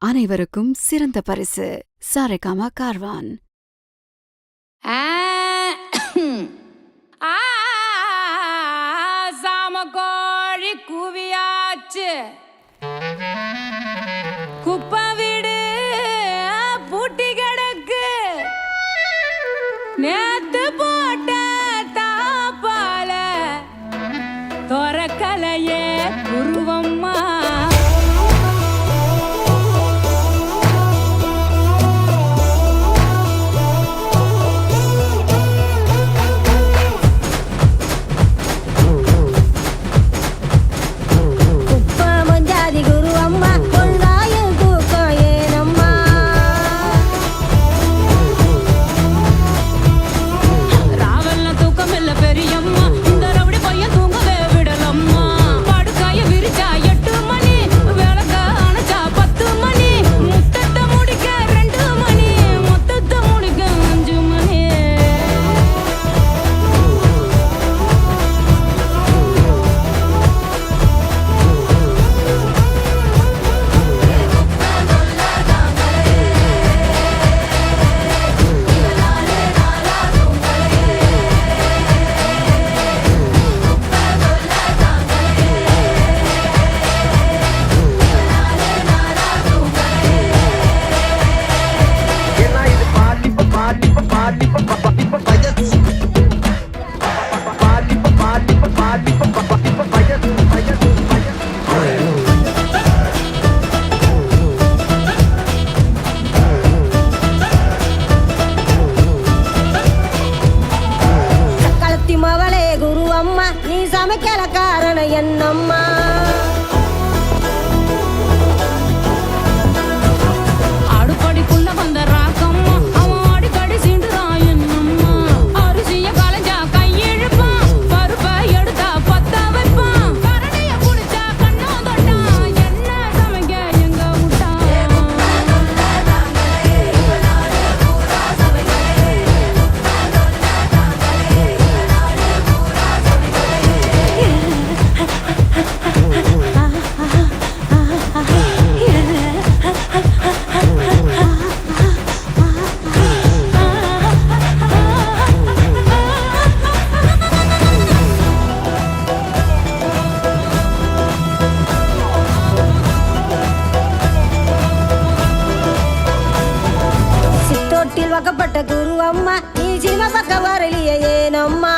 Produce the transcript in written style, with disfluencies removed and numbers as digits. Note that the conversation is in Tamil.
அனைவருக்கும் சிறந்த பரிசு சாரேகாமா கார்வான். சாமக்கோழி கூவியாச்சு, குப்பை வீடு பூட்டி கிடக்கு, நேத்து போட்ட தாப்பால தொரக்கலையே குருவம்மா. நீ சமைக்கல காரணம் என்னம்மா? அடுப்படிக்குள்ள வந்த ராக்கம்மா, அவன் அடிக்கடி சீண்டுறான் என்னம்மா. அரிசிய கலைஞ்சா கையிழுப்பான், பருப்பை எடுத்தா பத்த வைப்பான், கரடிய குடிச்சா கண்ணம் தொட்டான், என்ன சமைக்க எங்க விட்டான்? சித்தோட்டில் வக்கப்பட்ட குரு அம்மா, நீ சிவ பக்க வரலியே ஏனம்மா?